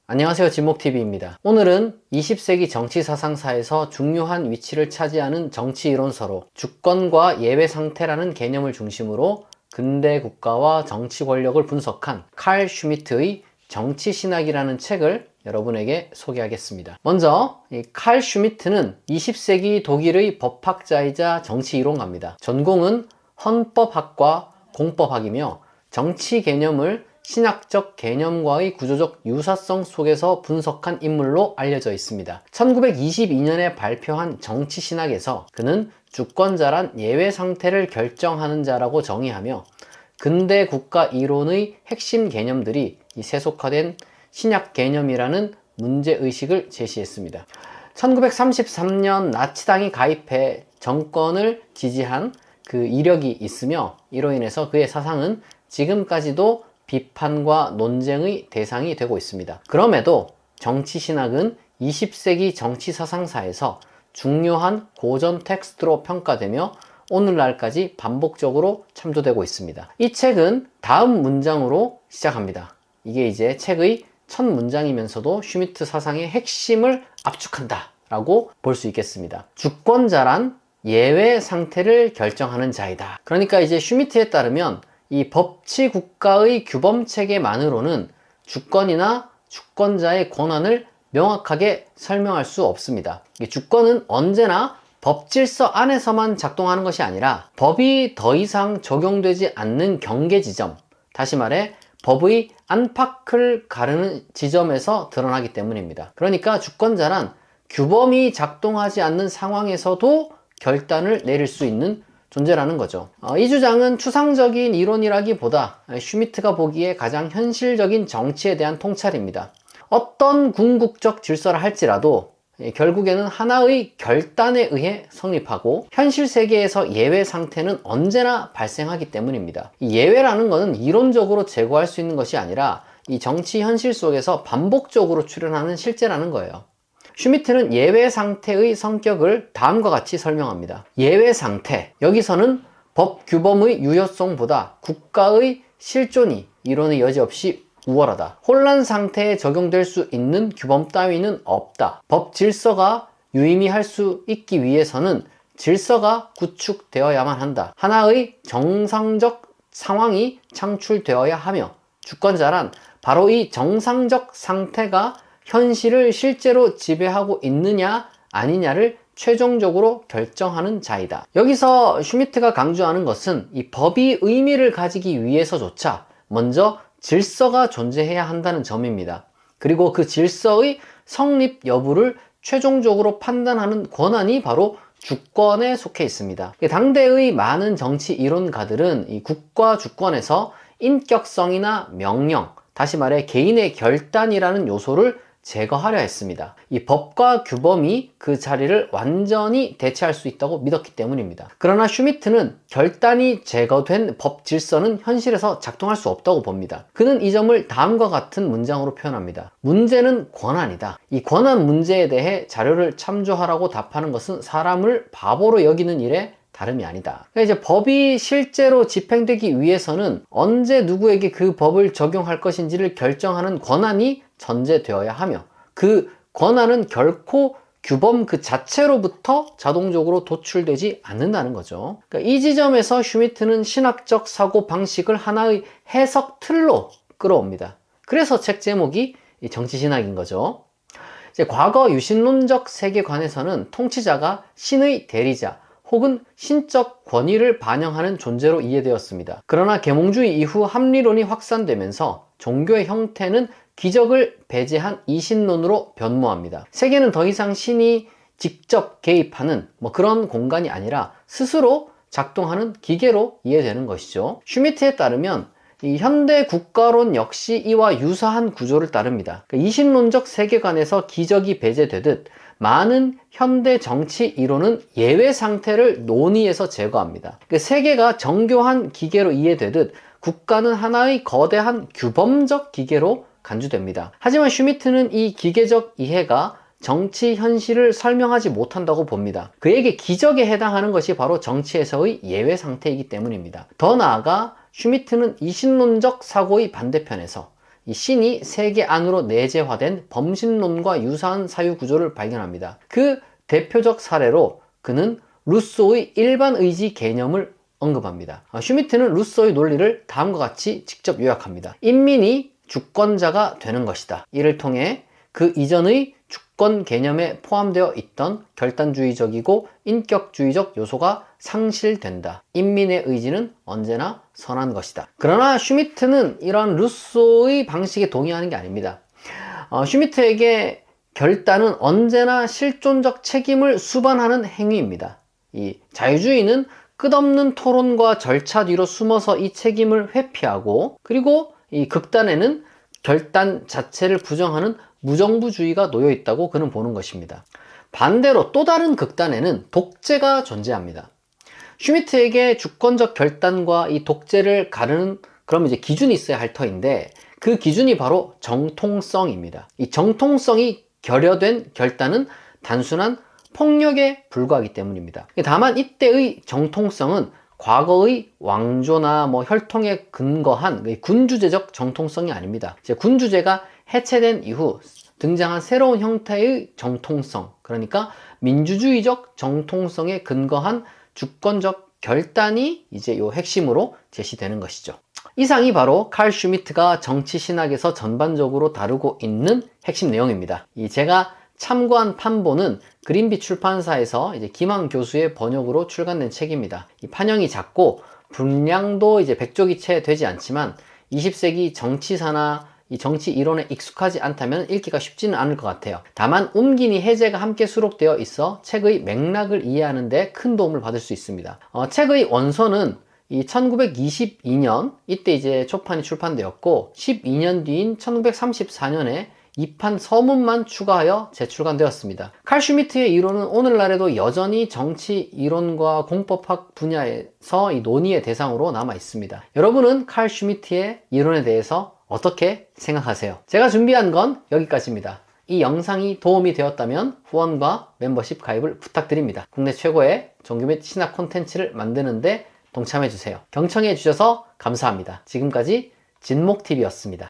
안녕하세요. 진목TV입니다. 오늘은 20세기 정치 사상사에서 중요한 위치를 차지하는 정치 이론서로 주권과 예외 상태라는 개념을 중심으로 근대 국가와 정치 권력을 분석한 칼 슈미트의 정치 신학이라는 책을 여러분에게 소개하겠습니다. 먼저 칼 슈미트는 20세기 독일의 법학자이자 정치 이론가입니다. 전공은 헌법학과 공법학이며 정치 개념을 신학적 개념과의 구조적 유사성 속에서 분석한 인물로 알려져 있습니다. 1922년에 발표한 정치신학에서 그는 주권자란 예외 상태를 결정하는 자라고 정의하며 근대 국가 이론의 핵심 개념들이 세속화된 신약 개념이라는 문제의식을 제시했습니다. 1933년 나치당이 가입해 정권을 지지한 그 이력이 있으며 이로 인해서 그의 사상은 지금까지도 비판과 논쟁의 대상이 되고 있습니다. 그럼에도 정치신학은 20세기 정치사상사에서 중요한 고전 텍스트로 평가되며 오늘날까지 반복적으로 참조되고 있습니다. 이 책은 다음 문장으로 시작합니다. 이게 이제 책의 첫 문장이면서도 슈미트 사상의 핵심을 압축한다 라고 볼 수 있겠습니다. 주권자란 예외 상태를 결정하는 자이다. 그러니까 이제 슈미트에 따르면 이 법치 국가의 규범 체계만으로는 주권이나 주권자의 권한을 명확하게 설명할 수 없습니다. 주권은 언제나 법 질서 안에서만 작동하는 것이 아니라 법이 더 이상 적용되지 않는 경계 지점, 다시 말해 법의 안팎을 가르는 지점에서 드러나기 때문입니다. 그러니까 주권자란 규범이 작동하지 않는 상황에서도 결단을 내릴 수 있는 존재라는 거죠. 이 주장은 추상적인 이론이라기보다 슈미트가 보기에 가장 현실적인 정치에 대한 통찰입니다. 어떤 궁극적 질서를 할지라도 결국에는 하나의 결단에 의해 성립하고 현실 세계에서 예외 상태는 언제나 발생하기 때문입니다. 이 예외라는 것은 이론적으로 제거할 수 있는 것이 아니라 이 정치 현실 속에서 반복적으로 출현하는 실제라는 거예요. 슈미트는 예외 상태의 성격을 다음과 같이 설명합니다. 예외 상태, 여기서는 법 규범의 유효성보다 국가의 실존이 이론의 여지 없이 우월하다. 혼란 상태에 적용될 수 있는 규범 따위는 없다. 법 질서가 유의미할 수 있기 위해서는 질서가 구축되어야만 한다. 하나의 정상적 상황이 창출되어야 하며 주권자란 바로 이 정상적 상태가 현실을 실제로 지배하고 있느냐 아니냐를 최종적으로 결정하는 자이다. 여기서 슈미트가 강조하는 것은 이 법이 의미를 가지기 위해서조차 먼저 질서가 존재해야 한다는 점입니다. 그리고 그 질서의 성립 여부를 최종적으로 판단하는 권한이 바로 주권에 속해 있습니다. 당대의 많은 정치 이론가들은 이 국가 주권에서 인격성이나 명령, 다시 말해 개인의 결단이라는 요소를 제거하려 했습니다. 이 법과 규범이 그 자리를 완전히 대체할 수 있다고 믿었기 때문입니다. 그러나 슈미트는 결단이 제거된 법 질서는 현실에서 작동할 수 없다고 봅니다. 그는 이 점을 다음과 같은 문장으로 표현합니다. 문제는 권한이다. 이 권한 문제에 대해 자료를 참조하라고 답하는 것은 사람을 바보로 여기는 일에 다름이 아니다. 그러니까 이제 법이 실제로 집행되기 위해서는 언제 누구에게 그 법을 적용할 것인지를 결정하는 권한이 전제되어야 하며 그 권한은 결코 규범 그 자체로부터 자동적으로 도출되지 않는다는 거죠. 그러니까 이 지점에서 슈미트는 신학적 사고 방식을 하나의 해석 틀로 끌어옵니다. 그래서 책 제목이 정치신학인 거죠. 이제 과거 유신론적 세계관에서는 통치자가 신의 대리자 혹은 신적 권위를 반영하는 존재로 이해되었습니다. 그러나 계몽주의 이후 합리론이 확산되면서 종교의 형태는 기적을 배제한 이신론으로 변모합니다. 세계는 더 이상 신이 직접 개입하는 그런 공간이 아니라 스스로 작동하는 기계로 이해되는 것이죠. 슈미트에 따르면 이 현대 국가론 역시 이와 유사한 구조를 따릅니다. 이신론적 세계관에서 기적이 배제되듯 많은 현대 정치 이론은 예외 상태를 논의에서 제거합니다. 세계가 정교한 기계로 이해되듯 국가는 하나의 거대한 규범적 기계로 간주됩니다. 하지만 슈미트는 이 기계적 이해가 정치 현실을 설명하지 못한다고 봅니다. 그에게 기적에 해당하는 것이 바로 정치에서의 예외 상태이기 때문입니다. 더 나아가 슈미트는 이신론적 사고의 반대편에서 이 신이 세계 안으로 내재화된 범신론과 유사한 사유 구조를 발견합니다. 그 대표적 사례로 그는 루소의 일반 의지 개념을 언급합니다. 슈미트는 루소의 논리를 다음과 같이 직접 요약합니다. 인민이 주권자가 되는 것이다. 이를 통해 그 이전의 주권 개념에 포함되어 있던 결단주의적이고 인격주의적 요소가 상실된다. 인민의 의지는 언제나 선한 것이다. 그러나 슈미트는 이러한 루소의 방식에 동의하는 게 아닙니다. 슈미트에게 결단은 언제나 실존적 책임을 수반하는 행위입니다. 이 자유주의는 끝없는 토론과 절차 뒤로 숨어서 이 책임을 회피하고, 그리고 이 극단에는 결단 자체를 부정하는 무정부주의가 놓여 있다고 그는 보는 것입니다. 반대로 또 다른 극단에는 독재가 존재합니다. 슈미트에게 주권적 결단과 이 독재를 가르는 그럼 이제 기준이 있어야 할 터인데, 그 기준이 바로 정통성입니다. 이 정통성이 결여된 결단은 단순한 폭력에 불과하기 때문입니다. 다만 이때의 정통성은 과거의 왕조나 혈통에 근거한 군주제적 정통성이 아닙니다. 이제 군주제가 해체된 이후 등장한 새로운 형태의 정통성, 그러니까 민주주의적 정통성에 근거한 주권적 결단이 이제 요 핵심으로 제시되는 것이죠. 이상이 바로 칼 슈미트가 정치 신학에서 전반적으로 다루고 있는 핵심 내용입니다. 제가 참고한 판본은 그린비 출판사에서 이제 김한 교수의 번역으로 출간된 책입니다. 이 판형이 작고 분량도 이제 100쪽이 채 되지 않지만 20세기 정치사나 이 정치 이론에 익숙하지 않다면 읽기가 쉽지는 않을 것 같아요. 다만 옴기니 해제가 함께 수록되어 있어 책의 맥락을 이해하는 데 큰 도움을 받을 수 있습니다. 책의 원서는 이 1922년 이때 이제 초판이 출판되었고 12년 뒤인 1934년에 2판 서문만 추가하여 재출간되었습니다. 칼 슈미트의 이론은 오늘날에도 여전히 정치 이론과 공법학 분야에서 이 논의의 대상으로 남아 있습니다. 여러분은 칼 슈미트의 이론에 대해서 어떻게 생각하세요? 제가 준비한 건 여기까지입니다. 이 영상이 도움이 되었다면 후원과 멤버십 가입을 부탁드립니다. 국내 최고의 종교 및 신학 콘텐츠를 만드는데 동참해주세요. 경청해주셔서 감사합니다. 지금까지 진목TV였습니다.